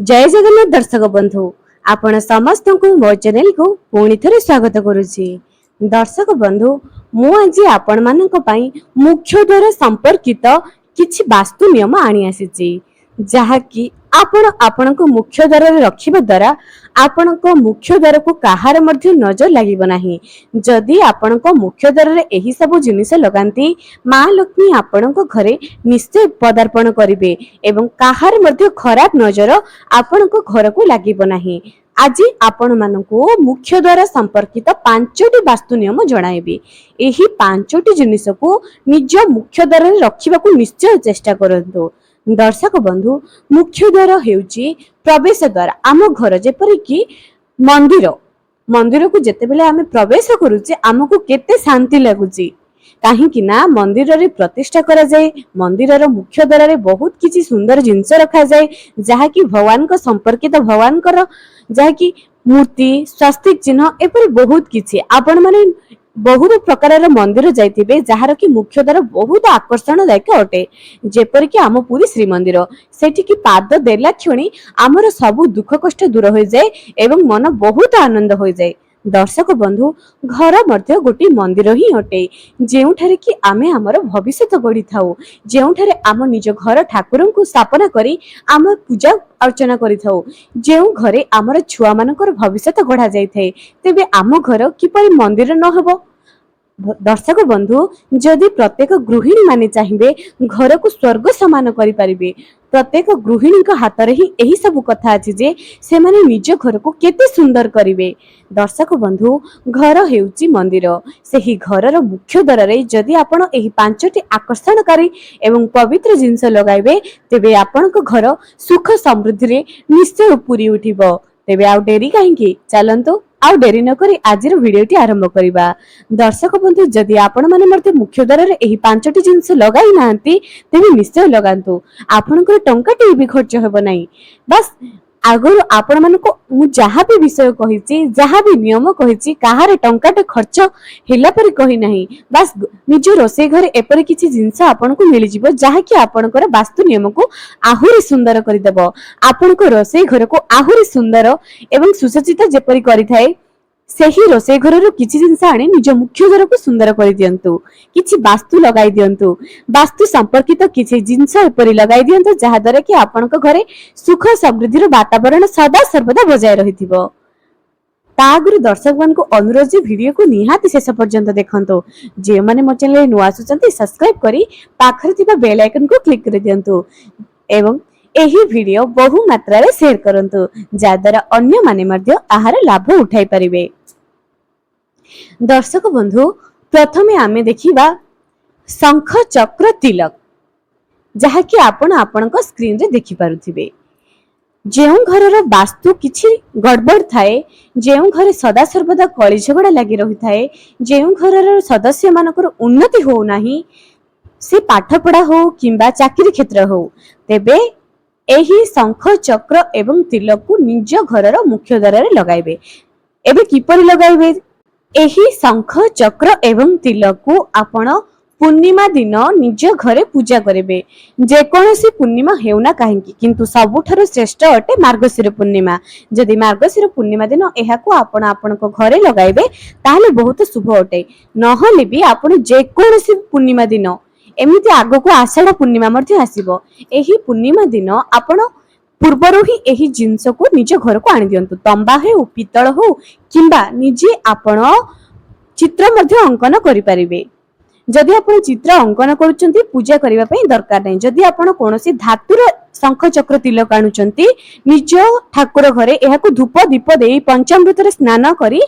जय जगन्नाथ दर्शक बंधु आपण समस्त को मो चैनल को पुणी थे स्वागत करुच्ची। दर्शक बंधु मु आज आपण मानक पई मुख्य द्वार संपर्कित किछि वास्तु नियम आनी आसीची जहाँकि आपण मुख्य द्वार रखिबा द्वारा आपण मुख्य द्वार को कहार मध्य नजर लागिब नाही। जदि आपण मुख्य द्वार रे एही सब जिनिस लगांती माँ लक्ष्मी आपण घरे निश्चय पदार्पण करिवे एवं कहार मध्य खराब नजर आपण घर को लागिब नाही। आज आपण मानकु मुख्य द्वार संपर्कित 5टी वास्तु नियम जणाइबे। एही 5टी जिनिस को निज मुख्य द्वार रे रखिबा को निश्चय चेष्टा करंतु। दर्शक बंधु मुख्य द्वार हेउची प्रवेश द्वार आम घर जेपरि कि मंदिर को जेते बेले आमे प्रवेश करूचे आमको केते शांति लागुची काहेकि ना मंदिर रे प्रतिष्ठा करा जाए। मंदिर रो मुख्य द्वार रे बहुत किछि सुंदर जिंस रखा जाए जहा कि भगवान को संपर्कित भगवान कर जहा कि मूर्ति स्वास्तिक चिन्ह एपरि बहुत किछि आपण माने बहुत प्रकार मंदिर जाइथिबे जहार कि मुख्य द्वार बहुत आकर्षणदायक अटे। जेपर कि आम पुरी श्रीमंदिर सेठी कि पाद देला क्षणी आमर सब दुख कष्ट दूर हो जाए एवं मन बहुत आनंद हो जाए। दर्शक बंधु घर मध्य गोटे मंदिर ही अटे जेउठारे कि आमे आमर भविष्य गढ़ी थाउ जेउठारे आम निज घर ठाकुर को स्थापना करी आम पूजा अर्चना करि थाउ जेउ घरे आमर छुआ मानकर भविष्य गढ़ा जाय थाए तेबे आम घर किपरि मंदिर न हबो। दर्शक बंधु जदि प्रत्येक गृहिणी माने चाहिए घर को स्वर्ग समान करि परिबे प्रत्येक गृहिणी का हाथ रे ही एही सब कथा अछि जे से माने निज घर को केते सुंदर करिवे। दर्शक बंधु घर हेउची मंदिर सेही घरर मुख्य द्वार रे जदि आपण एही 5टी आकर्षणकारी एवं पवित्र जिंस लगाइबे तेबे आपण घर सुख समृद्धि रे निश्चय पूरी उठिबो। तेबे आउ डेरी काहेकि चलंतु आउ डेरी न करी आजिर वीडियोटी आरंभ करिबा। दर्शक बंधु जदि आपण माने मते मुख्य द्वार रे एही 5टी जिंस लगाई नांती तेबे निश्चय लगांतु आपनकर टंकाटी भी खर्च हेबो नाही। बस आगुर आपण मानको मु जहा भी विषय कहिची जहा भी नियम कहिची काहारे टंकाटे खर्च हेला परि कहि नाही। बस निज रोसे घर एपरि किछि जिंस आपनको मिलि जिवो जहा कि आपनकर वास्तु नियम को आहुरी सुंदर करि देबो आपनको रोसे घर को आहुरी सुंदर एवं सुसज्जित जेपरि करि थाए सेही रोसे घर रो किछि जिंस आनी निज मुख्य द्वार को सुंदर करि दियंतु किछि वास्तु लगाई दियंतु वास्तु संपर्कित किछि जिंस एपरि लगाई दियंतु जहा द्वारा कि आपनको घरे सुख समृद्धि रो वातावरण सदा सर्वदा बजाय रहिथिबो। तागुरु दर्शक मान को अनुरोध जे वीडियो को निहाती शेष पर्यंत देखंतु जे माने मो चैनल नुआ आसुचंती सब्सक्राइब करी पाखरे थिबा बेल आइकन को क्लिक कर दियंतु एवं एही वीडियो बहु मात्रा रे शेयर करंतु जा द्वारा अन्य माने मध्य आहार लाभ उठाई परिबे। दर्शक बंधु प्रथमे आमे देखिबा शंख चक्र तिलक जहा कि आपण स्क्रीन रे देखि पारुथिबे। जेउ घरर वास्तु किछि गड़बड़ थाए जेउ घरे सदा सर्वदा कଳି झगड़ा लागि रहि थाए जेउ घरर सदस्य मानकर उन्नति हो नाही से पाठ पढ़ा हो किंबा चाकरी क्षेत्र हो तेबे एही शंख चक्र एवं तिलक को निज घरर मुख्य द्वार रे लगाइबे। एबे किपरि लगाइबे एही शंख चक्र एवं तिलक को आपण पूर्णिमा दिन निज घरे पूजा करेबे। जे कोनोसी पूर्णिमा हेउना काहेकि किंतु सबुठारो श्रेष्ठ अटे मार्गशीर पूर्णिमा। जदि मार्गशीर पूर्णिमा दिन एहा को आपण आपनको घरे लगाइबे ताले बहुत शुभ अटे नहले भी आपण जे कोनोसी पूर्णिमा दिन एमिति आगो को आषाढ़ पूर्णिमा मध्ये आसीबो एही पूर्णिमा दिन आपण पूर्वरु ही एही जिंस को निज घर को आनि दियंतु तंबा हो पितल हो किंबा निजे आपण चित्र मध्ये अंकन करि परिबे। जदि आपण चित्र अंकन करूचंती पूजा करिवा पई दरकार नै जदि आपण कोनोसी धातुर शंख चक्र तिलक आनुचंती निज ठाकुर घरे एहा को धूप दीप देई पंचामृत रे स्नान करी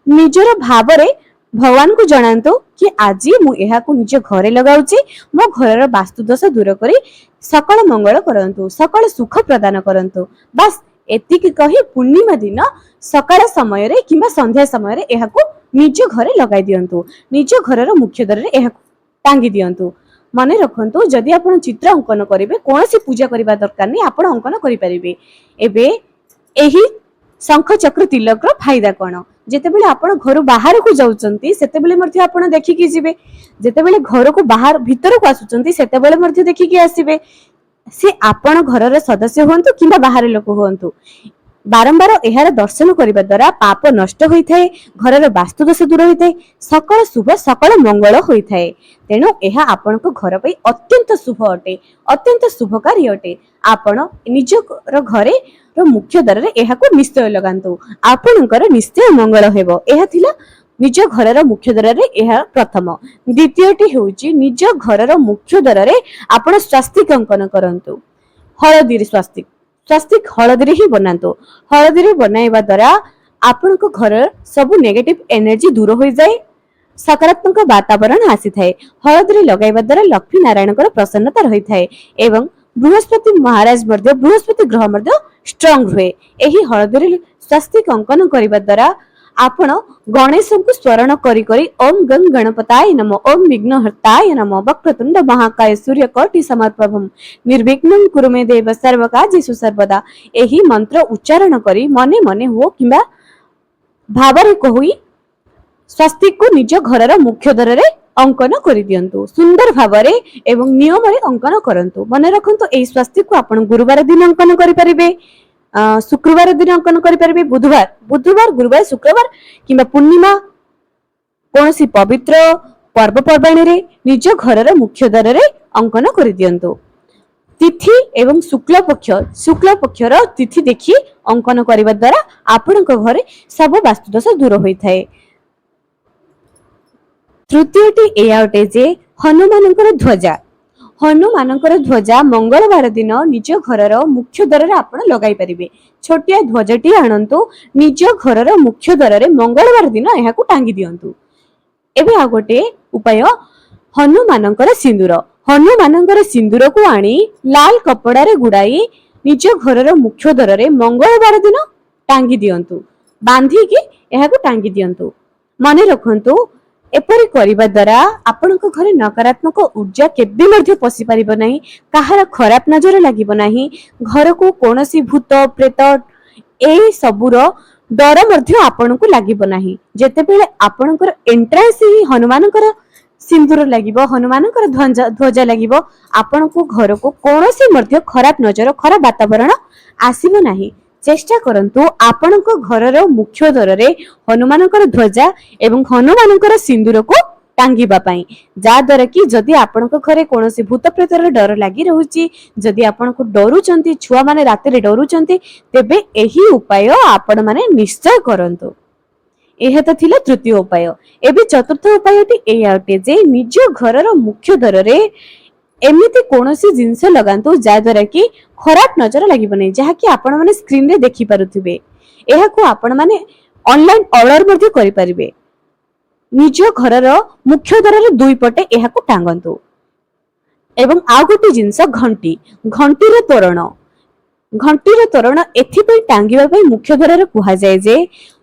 निजर भाव रे भगवान को जणांतो कि आज मु एहा को निज घरे लगाउची मो घरर वास्तु दोष दूर करी सकल मंगल करंतु सकल सुख प्रदान करंतु। बस एतिकी कही पूर्णिमा दिन सकाळ समय रे किंबा संध्या समय रे एहा को निज घरे लगाई दियंतु निज घरर मुख्य द्वार रे एहा टांगी दियंतु। मने रखंतु जदि आपण चित्र अंकन करिवे कोनोसी पूजा करिबा दरकार नै आपण अंकन करि परिबे। एबे एही शंख चक्र तिलक रो फायदा कोन जेते बेले आपण घर बाहर को जाउचंती सेते बेले मर्थे आपण देखि कि जिवे जेते बेले घर को बाहर भीतर को आसुचंती सेते बेले मर्थे देखि कि आसीबे से आपण घरर सदस्य हुंतु किंबा बाहर लोक हुंतु बारंबार एहार दर्शन करने द्वारा पाप नष्ट होता है, घर वास्तु दोष दूर होता है, सकल शुभ सकल मंगल होता है। तेणु यह आपण घर पर अत्यंत शुभ अटे, अत्यंत शुभकारी अटे। आपण निज घरे मुख्य द्वार यह निश्चय लगातु, आपणकर निश्चय मंगल हेबो। यह थिला निज घरर मुख्य द्वार यह प्रथम। द्वितीयटी होउची निज घरर मुख्य द्वार आपण स्वास्तिक अंकन करंतु, हळदी स्वास्तिक स्वास्तिक हळदी ही बनातु। हळदी बनाइबा द्वारा आपण घर सब नेगेटिव एनर्जी दूर हो जाए, सकारात्मक वातावरण आसी थाए। हळदी लगाइबा द्वारा लक्ष्मी नारायण प्रसन्नता रही थाए एवं बृहस्पति महाराज मध्य बृहस्पति ग्रह मध्य स्ट्रांग हुए। एही हळदी स्वास्तिक अंकन करबा द्वारा आपण गणेश को स्मरण करी करी ओम गं गणपताय नमः, ओम विघ्नहर्ताय नमः, वक्रतुंड महाकाय सूर्यकोटि समप्रभम निर्विघ्नं कुरु मे देव सर्वकार्येषु सर्वदा एही मंत्र उच्चारण करी मने मने हो किंबा भावरे कहि स्वस्तिक को निज घरर मुख्य द्वार अंकन कर दियंतु। सुंदर भावरे एवं नियम रे अंकन करंतु। मन रखंतु एही स्वस्तिक को आपण गुरुवार दिन अंकन करि परिबे, शुक्रवार दिन अंकन करें, बुधवार बुधवार गुरुवार शुक्रवार किंबा पूर्णिमा कौन सी पवित्र पर्वपर्वाणी रे निज घरर मुख्य द्वार अंकन कर दियंतु। तिथि एवं शुक्ल पक्षर तिथि देखि अंकन करने द्वारा आपण घरे सब वास्तुदोष दूर होता है। तृतीयटी एया अटे जे हनुमानकर ध्वजा। हनुमानकर ध्वजा मंगलवार दिन निज घरर मुख्य द्वार आपण लगाई परिबे। छोटिया ध्वजटी आणंतु, निज घरर मुख्य द्वार मंगलवार दिन यह टांगी दियंतु। एबे आ गोटे उपाय हनुमानकर सिंदूर। हनुमानकर सिंदूर को आनी लाल कपड़ा रे गुड़ाई निज घरर मुख्य द्वार मंगलवार दिन टांगी दियंतु, बांधी के यह टांगी दियंतु। मन रखंतु एपरि करिबा द्वारा आपनक घरे नकारात्मक ऊर्जा केबे मध्ये पसि परिबो नाही, काहार खराब नजर लागिबो नाही, घर को कोनोसी भूत प्रेत ए सबुर डर मध्ये आपनकु लागिबो नाही। जेतेबेले आपनकर एंट्रेंस ही हनुमानकर सिंदूर लागिबो, हनुमानकर ध्वजा लागिबो, आपनकु घर को कोनोसी मध्ये खराब नजर खराब वातावरण आसीबो नाही। चेष्टा करंतु आपनक घरर मुख्य द्वार हनुमानकर ध्वजा एवं हनुमानकर सिंदूर को टांगिबा पई, जा द्वारा कि जदि आपनक घरे कोनोसी भूत प्रेतर डर लागि रहउची, जदि आपनक डरुचंती, छुआ माने राति रे डरुचंती, तेबे एही उपाय आपण माने निश्चय करंतु। एहा त थिला तृतीय उपाय। एबे चतुर्थ उपायटी एया अटे जे निज घरर मुख्य द्वार एमिति कोनोसी जिंस लगांतु जा द्वारा कि खराब नजर लागिबो नै, जहा कि आपण माने स्क्रीन रे देखि पारुथिबे। एहा को आपण माने ऑनलाइन ऑर्डर मध्ये करि परिबे। निज घरर मुख्य द्वार दुई पटे एहा को टांगंतु। एवं आ गोटे जिंस घंटी, घंटी रे तोरण। घंटी रे तोरण एथि पई टांगिबा पई मुख्य द्वार रे कुहा जाय जे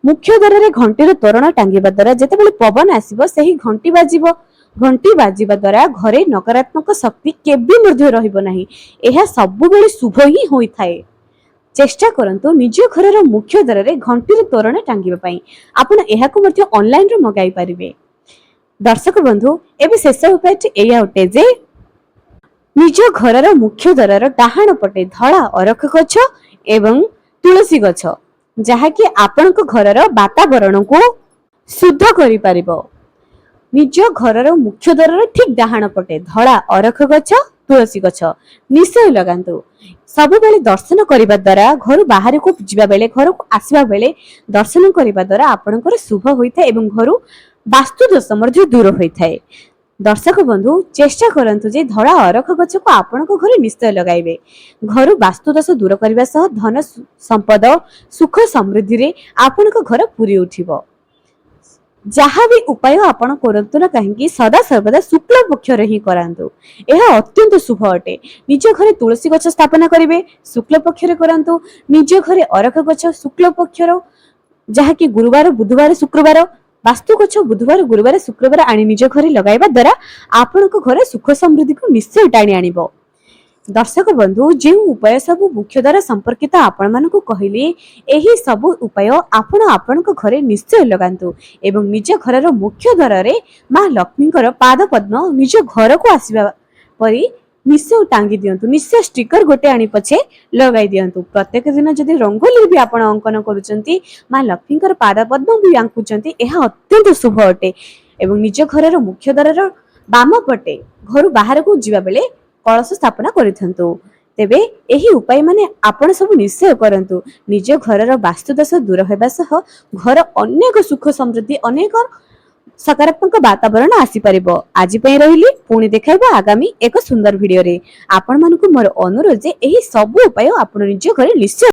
मुख्य द्वार रे घंटी रे तोरण टांगिबा द्वारा जेतेबेले पवन आसीबो सेही घंटी बाजिबो। घंटी बाजिबा द्वारा घरे नकारात्मक शक्ति केबे मध्ये रहिबो नाही, एहा सबु बेले शुभ ही होई थाए। चेष्टा करंतु निज घरर मुख्य द्वार रे घंटी रे तोरण टांगिबा पई। आपण एहा को मध्ये ऑनलाइन रे मगाई परिबे। दर्शक बंधु एबे शेष उपाय एया उठे जे निज घरर मुख्य द्वार डाहाण पटे धळा अरख गछ एवं तुलसी गछ, जहा कि आपनक घरर वातावरण को शुद्ध करि परिबो। निज घरर मुख्य द्वार ठीक डाहाण पटे धड़ा अरख गछ तुलसी गछ निश्चय लगांतु। सब बेले दर्शन करिबा द्वारा घर बाहर को जिबा बेले घर को आसीबा बेले दर्शन करिबा द्वारा आपनकर शुभ होइଥାଏ एवं घर वास्तु दोष मध्ये दूर होइଥାଏ। दर्शक बंधु चेष्टा करंतु जे धड़ा अरख गछ को आपनक घरे निश्चय लगाइबे। घर वास्तु दोष दूर करिबा सह धन संपद सुख समृद्धि रे आपनक घर पूरी उठिबो। जहाँ भी उपाय आपण करंतु ना कहीं सदा सर्वदा शुक्ल पक्ष रे ही करांतु, यह अत्यंत शुभ अटे। निज घरे तुलसी गछ स्थापना करिवे, शुक्ल पक्ष रे करांतु। निज घरे अरख गछ शुक्ल पक्ष रो, जहा कि गुरुवार बुधवार शुक्रवार वास्तु गछ बुधवार गुरुवार शुक्रवार आनी निज घरे लगाइबा द्वारा आपनक घरे सुख समृद्धि को निश्चय टाणी आनिबो। दर्शक बंधु जो उपाय सब मुख्य द्वारा संपर्कित आपण मानक कहली, एही सब उपाय आपण आपनक घरे निश्चय लगांतु एवं निज घरर मुख्य द्वार रे मां लक्ष्मीकर पाद पद्म निज घर को आसीबा परी निश्चय टांगी दियंतु निश्चय स्टिकर गोटे आनी पछे लगाई दियंतु प्रत्येक दिन जदि रंगोली भी आपण अंकन करूचंती मां लक्ष्मीकर पाद पद्म भी आंकुचंती एहा अत्यंत शुभ अटे एवं निज घरर मुख्य द्वारर बाम पटे घर बाहर को जीवा बेले कलश स्थापना करिथंतु तेबे एही उपाय माने आपण सब निश्चय करंतु निज घरर वास्तुदोष दूर हेबा सह घर अनेक सुख समृद्धि अनेक सकारात्मक वातावरण आसी परिबो आज पई रहिली पुणी देखाइबो आगामी एक सुंदर वीडियो रे आपण मानकु मोर अनुरोध जे एही सब उपाय आपण निज घरे निश्चय